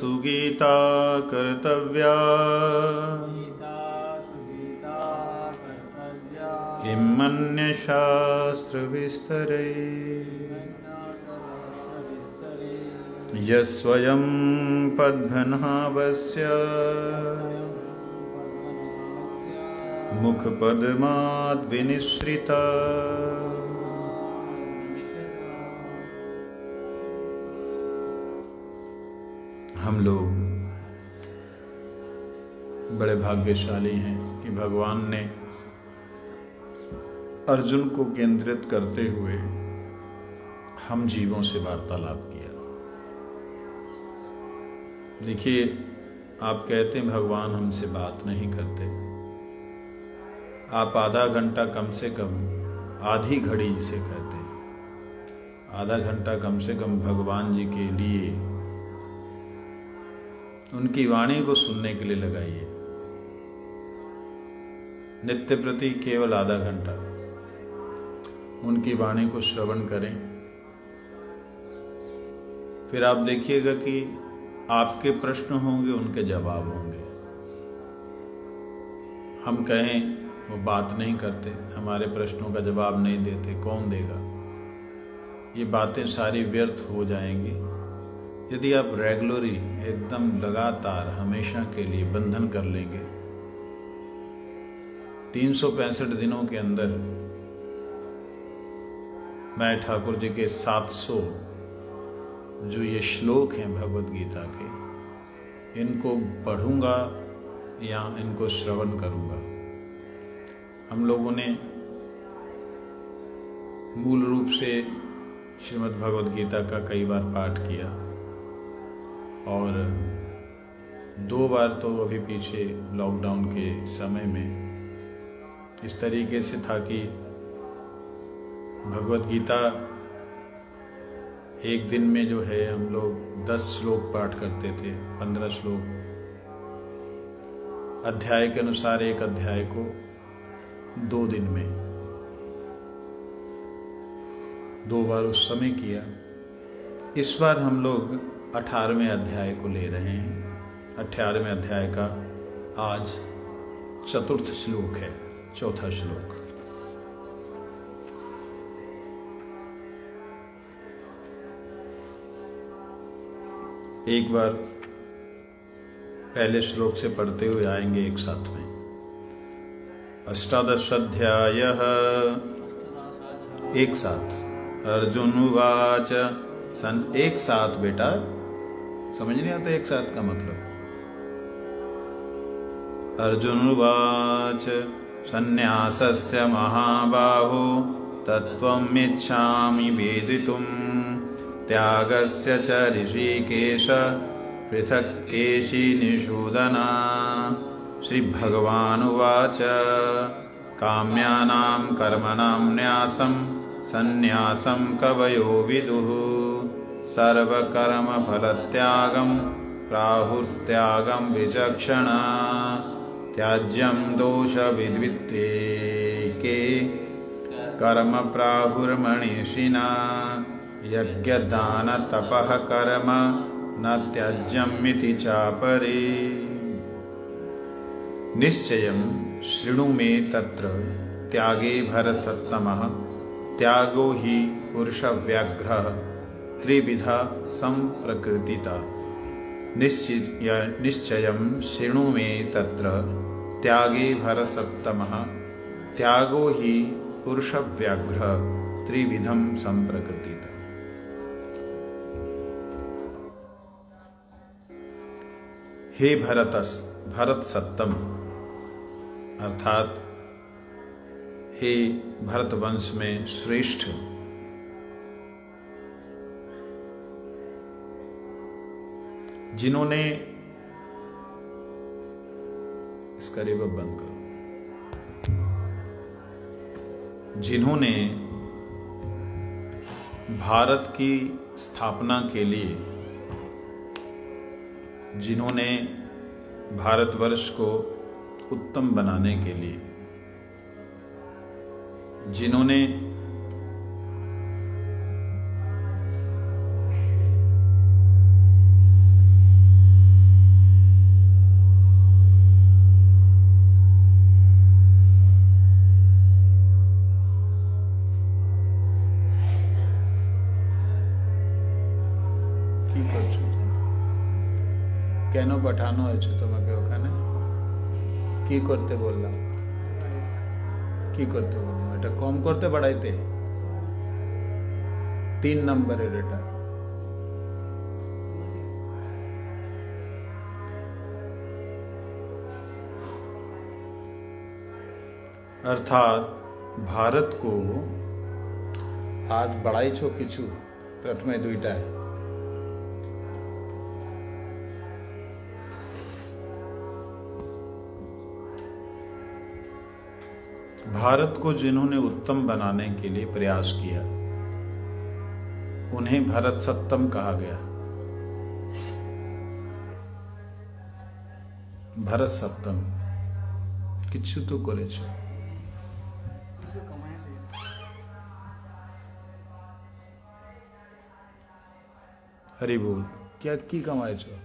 सुगीता कर्तव्या किमन्य शास्त्र विस्तरे यस्वयं पद्मनाभस्य मुखपद्माद् विनिसृता। हम लोग बड़े भाग्यशाली हैं कि भगवान ने अर्जुन को केंद्रित करते हुए हम जीवों से वार्तालाप किया। देखिए, आप कहते हैं भगवान हमसे बात नहीं करते। आप आधा घंटा कम से कम, आधी घड़ी जिसे कहते हैं, आधा घंटा कम से कम भगवान जी के लिए उनकी वाणी को सुनने के लिए लगाइए। नित्य प्रति केवल आधा घंटा उनकी वाणी को श्रवण करें। फिर आप देखिएगा कि आपके प्रश्न होंगे, उनके जवाब होंगे। हम कहें वो बात नहीं करते, हमारे प्रश्नों का जवाब नहीं देते, कौन देगा? ये बातें सारी व्यर्थ हो जाएंगी यदि आप रेगुलरली, एकदम लगातार, हमेशा के लिए बंधन कर लेंगे। 365 दिनों के अंदर मैं ठाकुर जी के 700 जो ये श्लोक हैं भगवत गीता के, इनको पढ़ूंगा या इनको श्रवण करूंगा। हम लोगों ने मूल रूप से श्रीमद् भगवत गीता का कई बार पाठ किया और 2 बार तो अभी पीछे लॉकडाउन के समय में इस तरीके से था कि भगवत गीता एक दिन में जो है हम लोग 10 श्लोक पाठ करते थे, 15 श्लोक अध्याय के अनुसार। एक अध्याय को 2 दिन में 2 बार उस समय किया। इस बार हम लोग 18वें अध्याय को ले रहे हैं। 18वें अध्याय का आज 4th श्लोक है, 4था श्लोक। एक बार पहले श्लोक से पढ़ते हुए आएंगे एक साथ में। 18 अध्यायः, एक साथ। अर्जुन उवाच, एक साथ बेटा, समझ नहीं आता एक साथ का मतलब। अर्जुन उवाच सन्न्यासस्य महाबाहो तत्त्वमिच्छामि वेदितुम् त्यागस्य च ऋषिकेश पृथक् केशिनिषूदना। श्री भगवान् उवाच काम्यानां कर्मणां न्यासं सन्न्यासं कवयो विदुः सर्वकर्मफलत्यागं प्राहुस्त्यागं विचक्षणा। त्याज्यं दोषविद्वित्तेके कर्म प्राहुर्मनीषिणा। यज्ञदानतपः कर्म न त्याज्यमिति चापरे। निश्चयं शृणु मे तत्र त्यागे भरसत्तमः त्यागो हि पुरुषव्याघ्रः त्रिविधा संप्रकृतिता। निश्चयं शृणु मे तत्र त्यागे भरसत्तमः त्यागो हि पुरुषव्याघ्रः त्रिविधं संप्रकृतिता। हे भरत सत्तम, अर्थात हे भरत वंश में श्रेष्ठ, जिन्होंने, इसका रिवर्ब बंद करो, जिन्होंने भारत की स्थापना के लिए, जिन्होंने भारतवर्ष को उत्तम बनाने के लिए, जिन्होंने কেন পাঠানো হয়েছে তোমাকে ওখানে? কি করতে বললাম? কি করতে বললাম? এটা কম করতে বাড়াইতে? 3 নম্বরের এটা। अर्थात भारत को आज बढ़ाई किछु प्रथमे दुईटा भारत को जिन्होंने उत्तम बनाने के लिए प्रयास किया उन्हें भारत सत्तम कहा गया। भारत सत्तम किच्छु तो करेछ। हरि बोल। क्या की कमाए छो?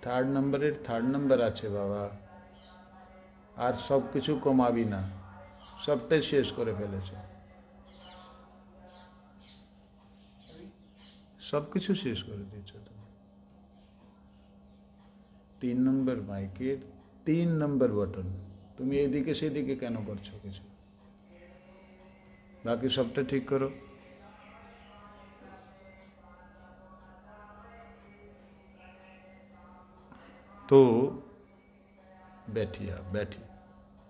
3rd नम्बरेर 3rd नम्बर आछे बाबा। আর সব কিছু কমাবি না, সবটাই শেষ করে ফেলেছো, সব কিছু শেষ করে দিয়েছো তুমি। 3 নম্বর মাইকের 3 নম্বর বাটন, তুমি এদিকে সেদিকে কেন করছো কিছু? বাকি সবটা ঠিক করো। तो बैठिए, आप बैठिए,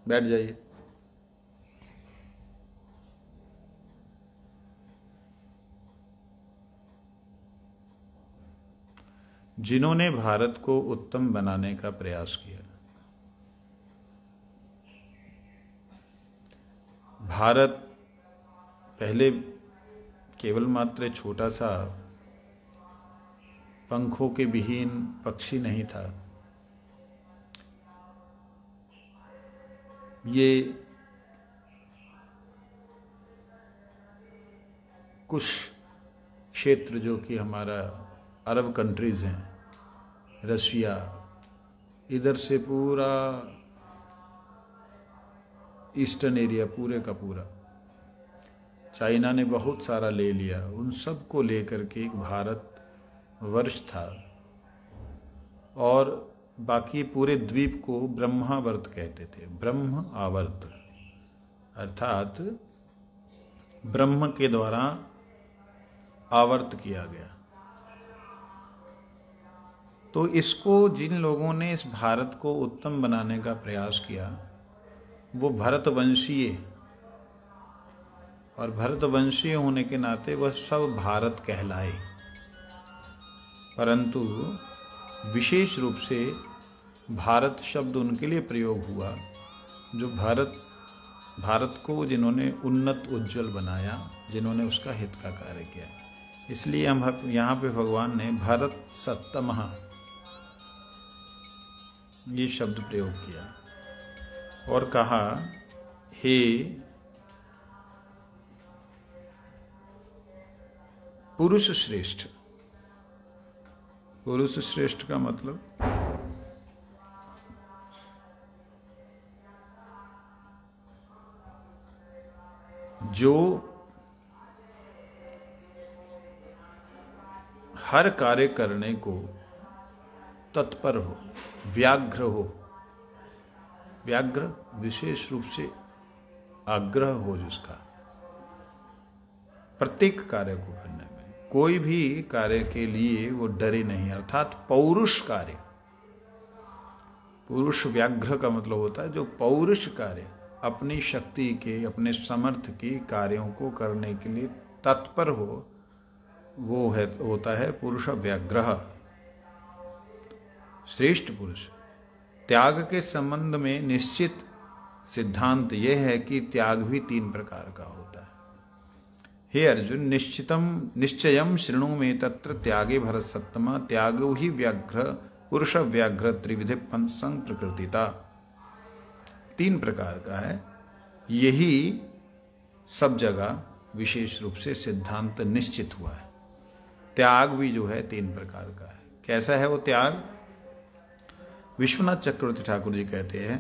बैठ जाइए। जिन्होंने भारत को उत्तम बनाने का प्रयास किया, भारत पहले केवल मात्र छोटा सा पंखों के विहीन पक्षी नहीं था। ये कुछ क्षेत्र जो कि हमारा अरब कंट्रीज़ हैं, रशिया, इधर से पूरा ईस्टर्न एरिया पूरे का पूरा, चाइना ने बहुत सारा ले लिया, उन सब को लेकर के एक भारत वर्ष था। और बाकी पूरे द्वीप को ब्रह्मावर्त कहते थे। ब्रह्म आवर्त अर्थात ब्रह्म के द्वारा आवर्त किया गया। तो इसको जिन लोगों ने इस भारत को उत्तम बनाने का प्रयास किया वो भरतवंशीय, और भरतवंशीय होने के नाते वह सब भारत कहलाए। परंतु विशेष रूप से भारत शब्द उनके लिए प्रयोग हुआ जो भारत को जिन्होंने उन्नत उज्जवल बनाया, जिन्होंने उसका हित का कार्य किया। इसलिए हम यहाँ पे भगवान ने भारत सत्तमः ये शब्द प्रयोग किया और कहा, हे पुरुष श्रेष्ठ। पुरुष श्रेष्ठ का मतलब जो हर कार्य करने को तत्पर हो, व्याघ्र हो। व्याघ्र विशेष रूप से आग्रह हो जिसका प्रत्येक कार्य को करने में, कोई भी कार्य के लिए वो डरे नहीं, अर्थात पौरुष कार्य। पुरुष व्याघ्र का मतलब होता है जो पौरुष कार्य, अपनी शक्ति के, अपने समर्थ के कार्यों को करने के लिए तत्पर हो, वो होता है पुरुष व्याघ्र, श्रेष्ठ पुरुष। त्याग के संबंध में निश्चित सिद्धांत यह है कि त्याग भी 3 प्रकार का होता है। हे अर्जुन, निश्चयम शृणु में तत्र त्यागे भरत सत्तमा त्यागो ही व्याघ्र पुरुष व्याघ्र त्रिविधि पंचसंग प्रकृतिता। 3 प्रकार का है, यही सब जगह विशेष रूप से सिद्धांत निश्चित हुआ है। त्याग भी जो है 3 प्रकार का है। कैसा है वो त्याग? विश्वनाथ चक्रवर्ती ठाकुर जी कहते हैं,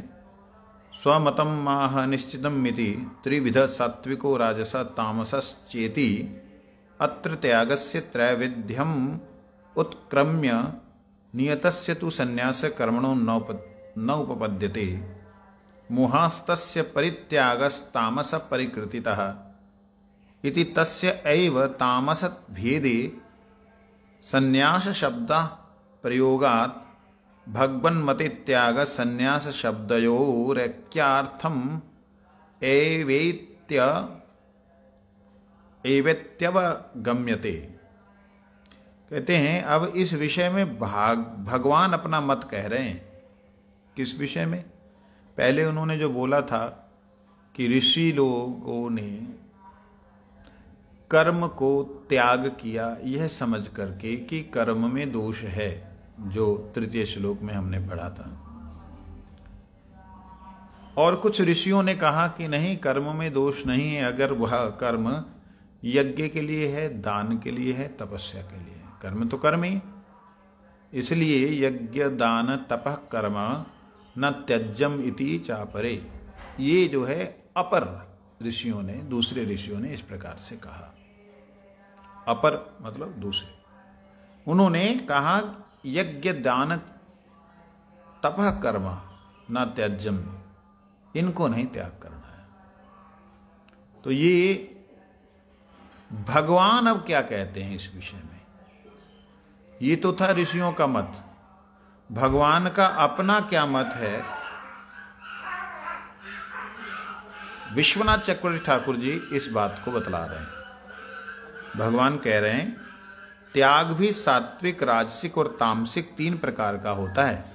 स्वमतम माह निश्चितम मिति त्रिविध सात्विको राजस तामसश्चेति अत्र त्यागस्य त्रैविध्यम उत्क्रम्य नियतस्य तु संन्यास कर्मणो न उपपद्यते मोहास्तस्य परित्यागस्तामस परिकृतितः इति तस्य एव तामस भेदे संन्यास शब्द प्रयोगात् भगवन्मते त्याग संन्यास शब्दयोरैक्यार्थम एवेत्यवगम्यते। कहते हैं अब इस विषय में भगवान अपना मत कह रहे हैं। किस विषय में? पहले उन्होंने जो बोला था कि ऋषि लोगों ने कर्म को त्याग किया यह समझ करके कि कर्म में दोष है, जो तृतीय श्लोक में हमने पढ़ा था। और कुछ ऋषियों ने कहा कि नहीं, कर्म में दोष नहीं है अगर वह कर्म यज्ञ के लिए है, दान के लिए है, तपस्या के लिए है। कर्म तो कर्म ही, इसलिए यज्ञ दान तपः कर्म न त्यज्यम इति चापरे। ये जो है अपर ऋषियों ने, दूसरे ऋषियों ने इस प्रकार से कहा। अपर मतलब दूसरे। उन्होंने कहा यज्ञ दान तपः कर्म न त्याज्यम, इनको नहीं त्याग करना है। तो ये भगवान अब क्या कहते हैं इस विषय में? ये तो था ऋषियों का मत, भगवान का अपना क्या मत है? विश्वनाथ चक्रवर्ती ठाकुर जी इस बात को बतला रहे हैं। भगवान कह रहे हैं त्याग भी सात्विक, राजसिक और तामसिक 3 प्रकार का होता है।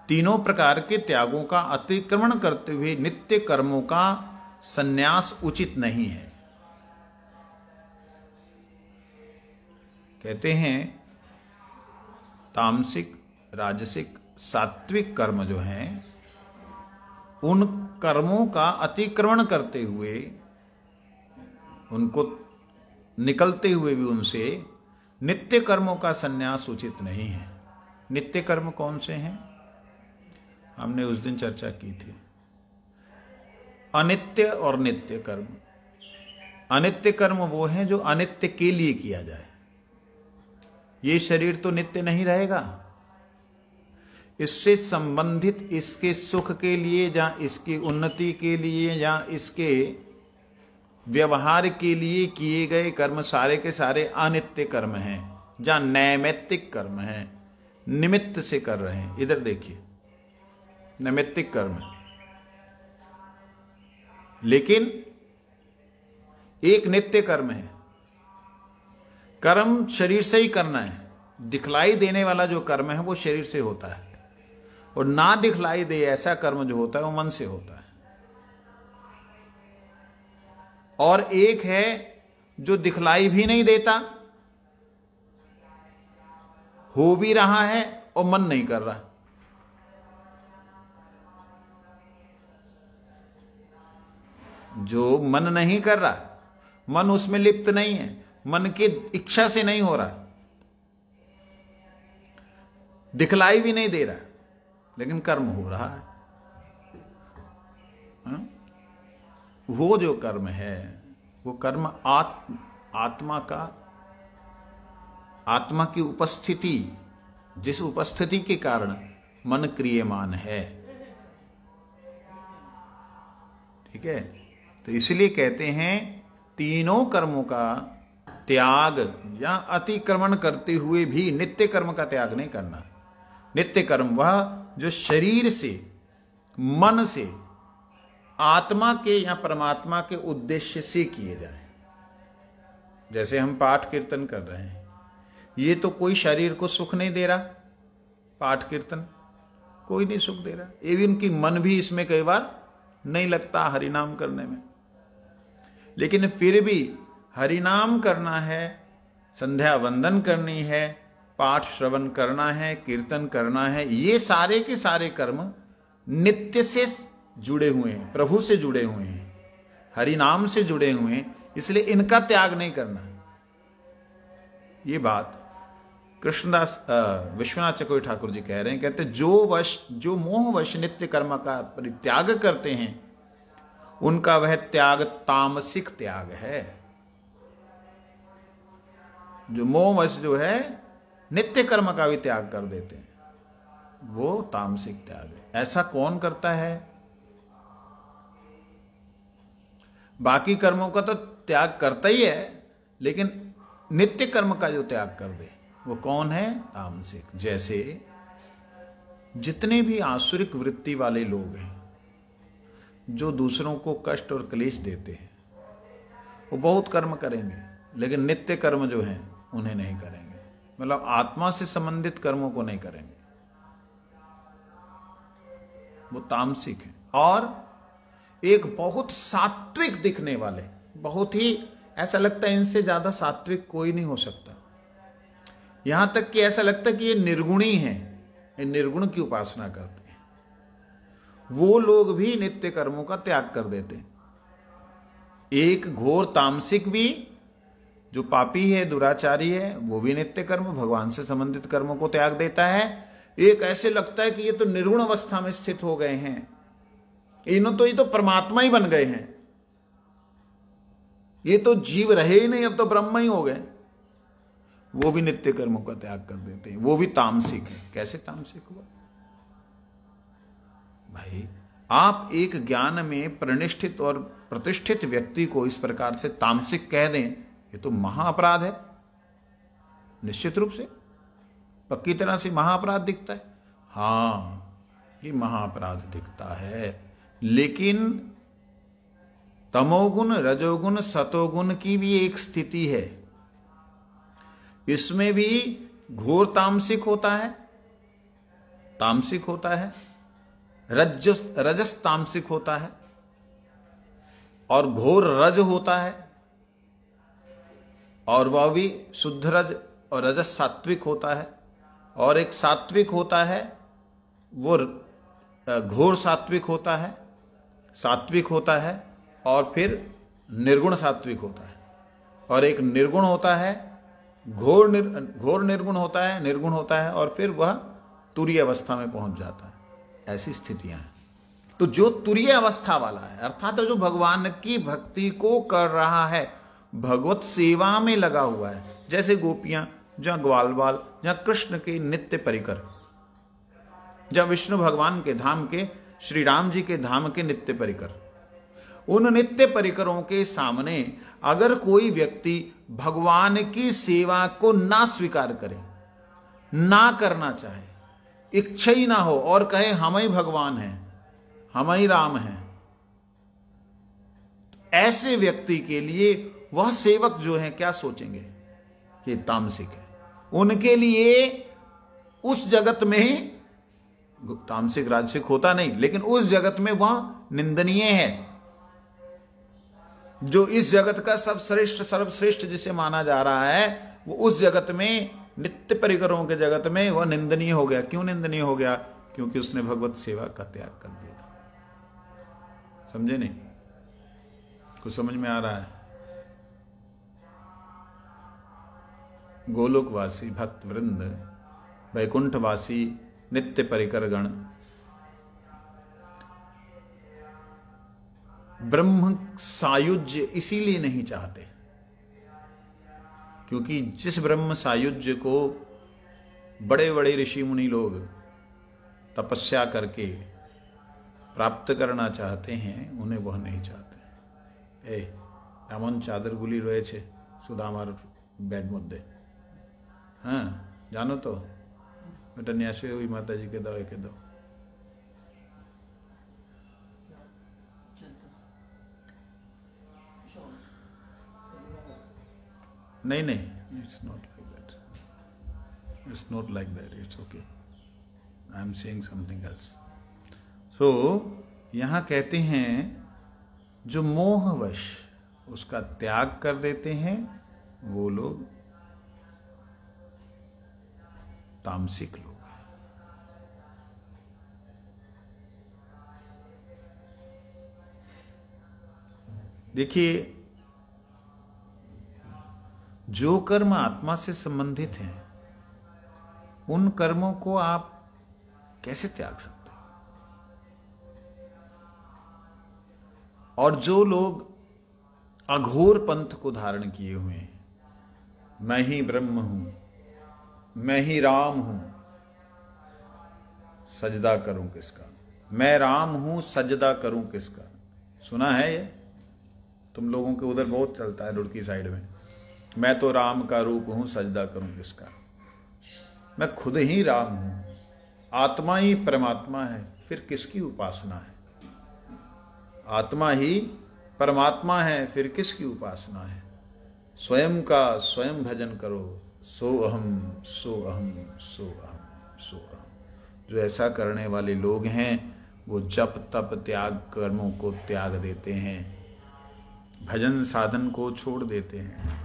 तीनों प्रकार के त्यागों का अतिक्रमण करते हुए नित्य कर्मों का संन्यास उचित नहीं है। कहते हैं तामसिक, राजसिक, सात्विक कर्म जो हैं उन कर्मों का अतिक्रमण करते हुए, उनको निकलते हुए भी उनसे नित्य कर्मों का संन्यास उचित नहीं है। नित्य कर्म कौन से हैं? हमने उस दिन चर्चा की थी। अनित्य और नित्य कर्म। अनित्य कर्म वो हैं जो अनित्य के लिए किया जाए। ये शरीर तो नित्य नहीं रहेगा, इससे संबंधित इसके सुख के लिए या इसकी उन्नति के लिए या इसके व्यवहार के लिए किए गए कर्म सारे के सारे अनित्य कर्म हैं, या नैमित्तिक कर्म हैं, निमित्त से कर रहे हैं। इधर देखिए, नैमित्तिक कर्म। लेकिन एक नित्य कर्म है। कर्म शरीर से ही करना है। दिखलाई देने वाला जो कर्म है वो शरीर से होता है, और ना दिखलाई दे ऐसा कर्म जो होता है वो मन से होता है। और एक है जो दिखलाई भी नहीं देता, हो भी रहा है और मन नहीं कर रहा। जो मन नहीं कर रहा, मन उसमें लिप्त नहीं है, मन की इच्छा से नहीं हो रहा, दिखलाई भी नहीं दे रहा, लेकिन कर्म हो रहा है। वो जो कर्म है वो कर्म आत्मा की उपस्थिति, जिस उपस्थिति के कारण मन क्रियमान है। ठीक है, तो इसलिए कहते हैं तीनों कर्मों का त्याग या अतिक्रमण करते हुए भी नित्य कर्म का त्याग नहीं करना। नित्य कर्म वह जो शरीर से, मन से, आत्मा के या परमात्मा के उद्देश्य से किए जाए। जैसे हम पाठ कीर्तन कर रहे हैं, ये तो कोई शरीर को सुख नहीं दे रहा, पाठ कीर्तन कोई नहीं सुख दे रहा। इवन की मन भी इसमें कई बार नहीं लगता हरिनाम करने में, लेकिन फिर भी हरिनाम करना है, संध्या वंदन करनी है, पाठ श्रवण करना है, कीर्तन करना है। ये सारे के सारे कर्म नित्य से जुड़े हुए हैं, प्रभु से जुड़े हुए हैं, हरिनाम से जुड़े हुए हैं, इसलिए इनका त्याग नहीं करना। ये बात कृष्णदास विश्वनाथ चक्रवर्ती ठाकुर जी कह रहे हैं। कहते जो मोहवश नित्य कर्म का परित्याग करते हैं उनका वह त्याग तामसिक त्याग है। जो मोहवश जो है नित्य कर्म का भी त्याग कर देते हैं, वो तामसिक त्याग है। ऐसा कौन करता है? बाकी कर्मों का तो त्याग करता ही है, लेकिन नित्य कर्म का जो त्याग कर दे वो कौन है? तामसिक। जैसे जितने भी आसुरिक वृत्ति वाले लोग हैं, जो दूसरों को कष्ट और क्लेश देते हैं, वो बहुत कर्म करेंगे, लेकिन नित्य कर्म जो हैं उन्हें नहीं करेंगे, मतलब आत्मा से संबंधित कर्मों को नहीं करेंगे, वो तामसिक है। और एक बहुत सात्विक दिखने वाले, बहुत ही ऐसा लगता है इनसे ज्यादा सात्विक कोई नहीं हो सकता, यहां तक कि ऐसा लगता है कि ये निर्गुणी है, ये निर्गुण की उपासना करते हैं, वो लोग भी नित्य कर्मों का त्याग कर देते हैं। एक घोर तामसिक भी जो पापी है, दुराचारी है, वो भी नित्य कर्म, भगवान से संबंधित कर्मों को त्याग देता है। एक ऐसे लगता है कि ये तो निर्गुण अवस्था में स्थित हो गए हैं, ये तो परमात्मा ही बन गए हैं, ये तो जीव रहे ही नहीं, अब तो ब्रह्म ही हो गए, वो भी नित्य कर्मों का त्याग कर देते हैं, वो भी तामसिक है। कैसे तामसिक हुआ भाई? आप एक ज्ञान में प्रतिष्ठित और प्रतिष्ठित व्यक्ति को इस प्रकार से तामसिक कह दें, ये तो महाअपराध है, निश्चित रूप से पक्की तरह से महाअपराध दिखता है। हाँ, ये महाअपराध दिखता है, लेकिन तमोगुण, रजोगुण, सतोगुण की भी एक स्थिति है, इसमें भी घोर तामसिक होता है, तामसिक होता है, रजस तामसिक होता है, और घोर रज होता है, और वह भी शुद्ध रज और रजस सात्विक होता है, और एक सात्विक होता है, वो घोर सात्विक होता है, सात्विक होता है, और फिर निर्गुण सात्विक होता है, और एक निर्गुण होता है, घोर निर्गुण होता है, निर्गुण होता है, और फिर वह तुरीय अवस्था में पहुंच जाता है। ऐसी स्थितियां हैं। तो जो तुरीय अवस्था वाला है, अर्थात जो भगवान की भक्ति को कर रहा है, भगवत सेवा में लगा हुआ है, जैसे गोपियां जहां ग्वाल बाल, जहां कृष्ण के नित्य परिकर, जहां विष्णु भगवान के धाम के, श्री राम जी के धाम के नित्य परिकर, उन नित्य परिकरों के सामने अगर कोई व्यक्ति भगवान की सेवा को ना स्वीकार करे, ना करना चाहे, इच्छा ही ना हो, और कहे हम ही भगवान हैं, हम ही राम हैं, ऐसे व्यक्ति के लिए वह सेवक जो है क्या सोचेंगे कि तामसिक है। उनके लिए उस जगत में तामसिक राजसिक होता नहीं, लेकिन उस जगत में वह निंदनीय है। जो इस जगत का सर्वश्रेष्ठ जिसे माना जा रहा है, वो उस जगत में, नित्य परिकरों के जगत में वह निंदनीय हो गया। क्यों निंदनीय हो गया? क्योंकि उसने भगवत सेवा का त्याग कर दिया। समझे नहीं? कुछ समझ में आ रहा है? गोलोकवासी भक्त वृंद, वैकुंठवासी नित्य परिकर गण ब्रह्म सायुज्य इसीलिए नहीं चाहते, क्योंकि जिस ब्रह्म सायुज्य को बड़े बड़े ऋषि मुनि लोग तपस्या करके प्राप्त करना चाहते हैं, उन्हें वह नहीं चाहते। एमन चादर गुली रहे छे सुदामार बेड मध्य, हाँ जानो तो बेटा न्यासे हुई माता जी के दो के दो। नहीं नहीं, it's not like that, it's not like that, it's okay, I am saying something else. So यहां कहते हैं जो मोहवश उसका त्याग कर देते हैं, वो लोग तामसिक लोग हैं। देखिए, जो कर्म आत्मा से संबंधित हैं, उन कर्मों को आप कैसे त्याग सकते हो? और जो लोग अघोर पंथ को धारण किए हुए हैं, मैं ही ब्रह्म हूं, मैं ही राम हूं, सजदा करूं किसका। मैं राम हूं, सजदा करूं किसका। सुना है ये? तुम लोगों के उधर बहुत चलता है, रुड़की साइड में। मैं तो राम का रूप हूं, सजदा करूं किसका। मैं खुद ही राम हूं, आत्मा ही परमात्मा है, फिर किसकी उपासना है। आत्मा ही परमात्मा है, फिर किसकी उपासना है। स्वयं का स्वयं भजन करो, सो अहम सो अहम सो अहम सो अहम। जो ऐसा करने वाले लोग हैं वो जप तप त्याग कर्मों को त्याग देते हैं, भजन साधन को छोड़ देते हैं।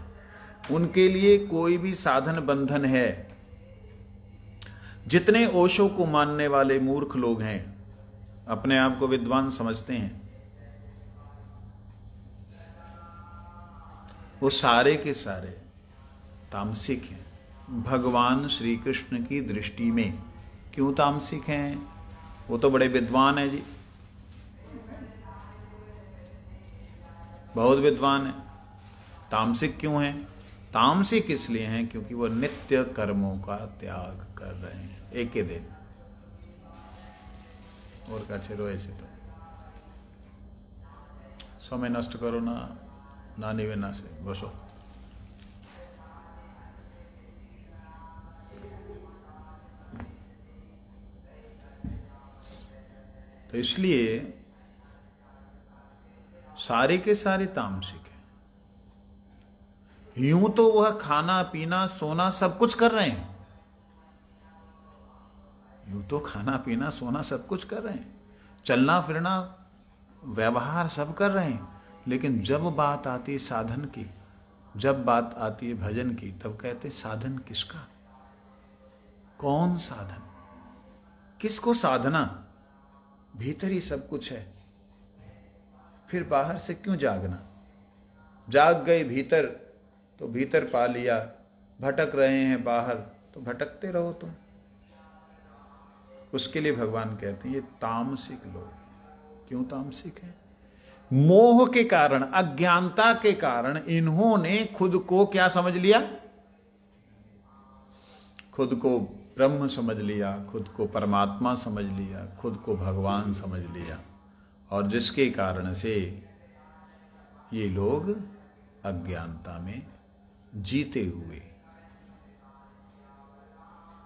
उनके लिए कोई भी साधन बंधन है। जितने ओशो को मानने वाले मूर्ख लोग हैं, अपने आप को विद्वान समझते हैं, वो सारे के सारे तामसिक हैं। भगवान श्री कृष्ण की दृष्टि में क्यों तामसिक हैं? वो तो बड़े विद्वान हैं जी, बहुत विद्वान हैं। तामसिक क्यों हैं? तामसिक इसलिए हैं क्योंकि वो नित्य कर्मों का त्याग कर रहे हैं। एक ही दिन और काछे रोए छे तो समय नष्ट करो ना, नानी विना से बसो। तो इसलिए सारे के सारे तामसिक हैं। यूं तो वह खाना पीना सोना सब कुछ कर रहे हैं, यूं तो खाना पीना सोना सब कुछ कर रहे हैं, चलना फिरना व्यवहार सब कर रहे हैं, लेकिन जब बात आती है साधन की, जब बात आती है भजन की, तब कहते साधन किसका? कौन साधन? किसको साधना? भीतर ही सब कुछ है, फिर बाहर से क्यों जागना? जाग गए भीतर तो भीतर पा लिया, भटक रहे हैं बाहर तो भटकते रहो तुम। उसके लिए भगवान कहते हैं ये तामसिक लोग। क्यों तामसिक है? मोह के कारण, अज्ञानता के कारण इन्होंने खुद को क्या समझ लिया? खुद को ब्रह्म समझ लिया, खुद को परमात्मा समझ लिया, खुद को भगवान समझ लिया, और जिसके कारण से ये लोग अज्ञानता में जीते हुए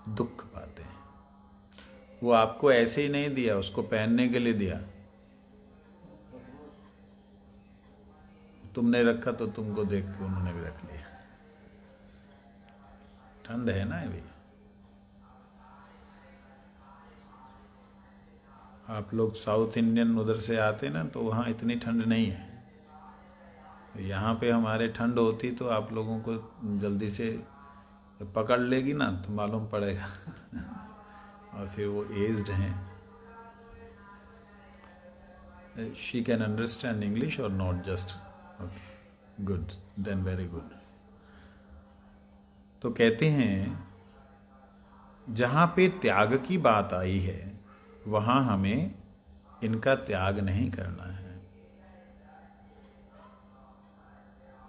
दुख पाते हैं। वो आपको ऐसे ही नहीं दिया, उसको पहनने के लिए दिया। तुमने रखा तो तुमको देख के उन्होंने भी रख लिया। ठंड है ना भैया। आप लोग साउथ इंडियन उधर से आते ना तो वहाँ इतनी ठंड नहीं है। यहाँ पे हमारे ठंड होती तो आप लोगों को जल्दी से पकड़ लेगी ना तो मालूम पड़ेगा। और फिर वो एज्ड हैं। शी कैन अंडरस्टैंड इंग्लिश और not just okay good then very good. तो कहते हैं जहाँ पे त्याग की बात आई है वहाँ हमें इनका त्याग नहीं करना है।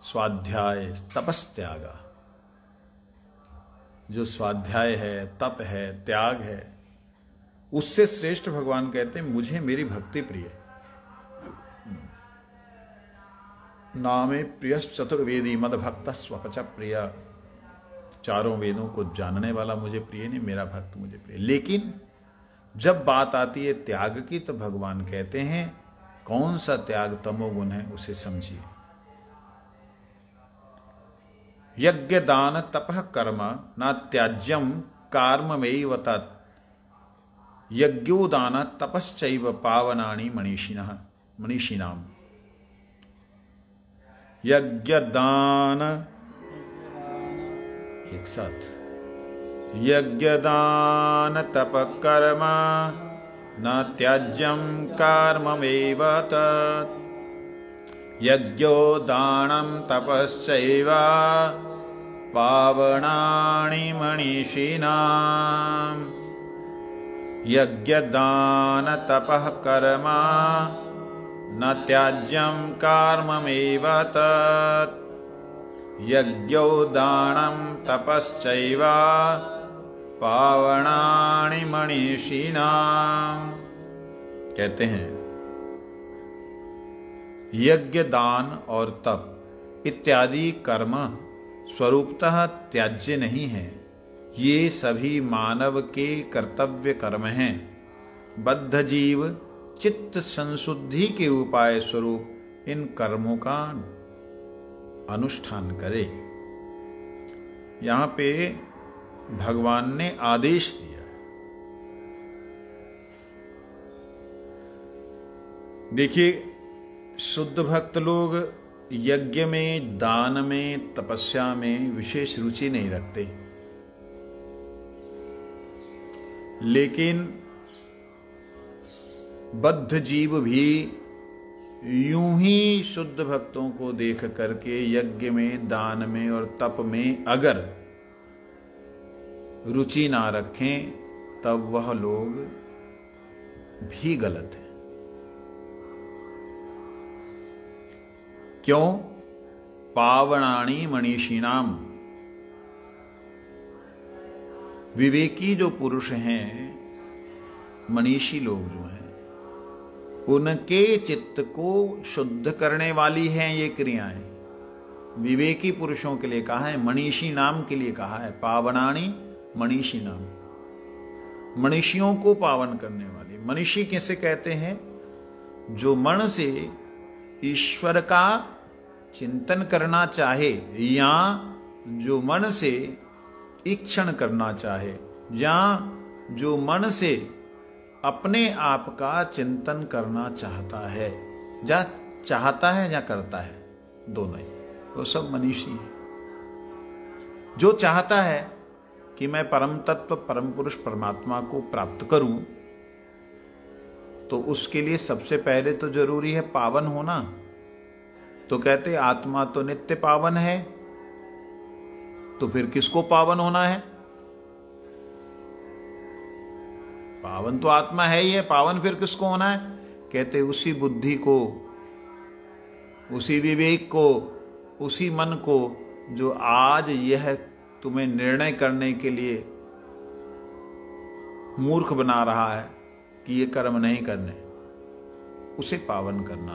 स्वाध्याय तपस त्यागा, जो स्वाध्याय है, तप है, त्याग है, उससे श्रेष्ठ भगवान कहते हैं मुझे मेरी भक्ति प्रिय। नामे प्रियस चतुर्वेदी मद भक्त स्वपच प्रिय। चारों वेदों को जानने वाला मुझे प्रिय नहीं, मेरा भक्त मुझे प्रिय। लेकिन जब बात आती है त्याग की तो भगवान कहते हैं कौन सा त्याग तमोगुण है उसे समझिए। यज्ञ दान तपः कर्म न त्याज्यम कार्ममेव तत्। यज्ञोदान तपश्चैव पावनानि मनीषिणाम्। यज्ञ दान एक साथ, यज्ञ दान तप कर्म न त्याज्यम कर्ममेव तत्। यज्ञो दानं तपश्चैव पावनानि मनीषिणाम्। यज्ञ दान तपः कर्म न त्याज्यम कर्ममेव तत्। यज्ञो दानं तपश्चैव पावनानि मनीषिणाम्। कहते हैं यज्ञ, दान और तप इत्यादि कर्म स्वरूपतः त्याज्य नहीं है। ये सभी मानव के कर्तव्य कर्म हैं। बद्ध जीव चित्त संशुद्धि के उपाय स्वरूप इन कर्मों का अनुष्ठान करे। यहां पे भगवान ने आदेश दिया। देखिए, शुद्ध भक्त लोग यज्ञ में, दान में, तपस्या में विशेष रुचि नहीं रखते, लेकिन बद्ध जीव भी यूं ही शुद्ध भक्तों को देख करके यज्ञ में, दान में और तप में अगर रुचि ना रखें तब वह लोग भी गलत हैं। क्यों? पावनानि मनीषिणाम। विवेकी जो पुरुष हैं, मनीषी लोग जो हैं, उनके चित्त को शुद्ध करने वाली हैं ये क्रियाएं। विवेकी पुरुषों के लिए कहा है, मनीषी नाम के लिए कहा है। पावनानि मनीषी नाम, मनीषियों को पावन करने वाली। मनीषी किसे कहते हैं? जो मन से ईश्वर का चिंतन करना चाहे, या जो मन से ईक्षण करना चाहे, या जो मन से अपने आप का चिंतन करना चाहता है। या चाहता है या करता है, दोनों ही, वो सब मनीषी है। जो चाहता है कि मैं परम तत्व, परम पुरुष परमात्मा को प्राप्त करूं, तो उसके लिए सबसे पहले तो जरूरी है पावन होना। तो कहते आत्मा तो नित्य पावन है, तो फिर किसको पावन होना है? पावन तो आत्मा है ही है, पावन फिर किसको होना है? कहते उसी बुद्धि को, उसी विवेक को, उसी मन को जो आज यह तुम्हें निर्णय करने के लिए मूर्ख बना रहा है कि ये कर्म नहीं करने, उसे पावन करना।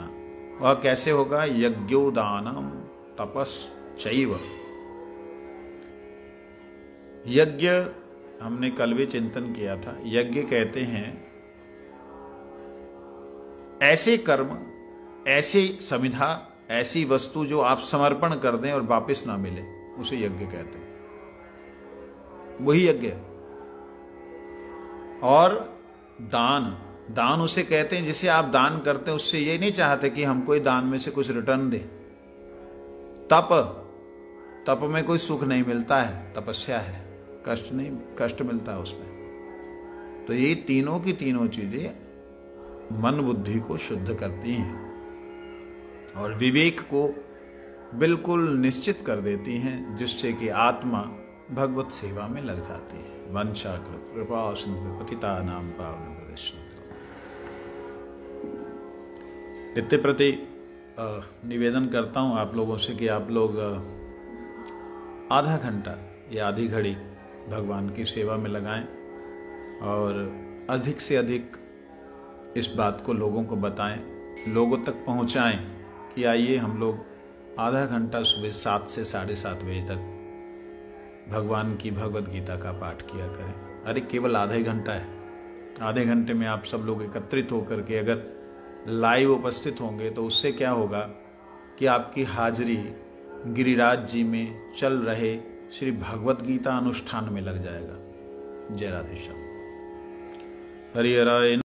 वह कैसे होगा? यज्ञोदानम तपश्चैव। यज्ञ हमने कल भी चिंतन किया था। यज्ञ कहते हैं ऐसे कर्म, ऐसी समिधा, ऐसी वस्तु जो आप समर्पण कर दें और वापस ना मिले, उसे यज्ञ कहते हैं। वही यज्ञ है। और दान, दान उसे कहते हैं जिसे आप दान करते हैं, उससे ये नहीं चाहते कि हमको ये दान में से कुछ रिटर्न दे। तप, तप में कोई सुख नहीं मिलता है, तपस्या है, कष्ट नहीं, कष्ट मिलता है उसमें। तो ये तीनों की तीनों चीजें मन बुद्धि को शुद्ध करती हैं और विवेक को बिल्कुल निश्चित कर देती हैं, जिससे कि आत्मा भगवत सेवा में लग जाती है। वंशाकृत कृपा सिंधु पतितानां पावनेभ्यो वैष्णवेभ्यो। इतने प्रति निवेदन करता हूँ आप लोगों से कि आप लोग आधा घंटा या आधी घड़ी भगवान की सेवा में लगाएं और अधिक से अधिक इस बात को लोगों को बताएं, लोगों तक पहुंचाएं कि आइए हम लोग आधा घंटा सुबह 7 से 7:30 बजे तक भगवान की भगवद गीता का पाठ किया करें। अरे केवल आधा ही घंटा है, आधे घंटे में आप सब लोग एकत्रित होकर के अगर लाइव उपस्थित होंगे तो उससे क्या होगा कि आपकी हाजिरी गिरिराज जी में चल रहे श्री भगवद गीता अनुष्ठान में लग जाएगा। जय राधे श्याम। हरि हराय।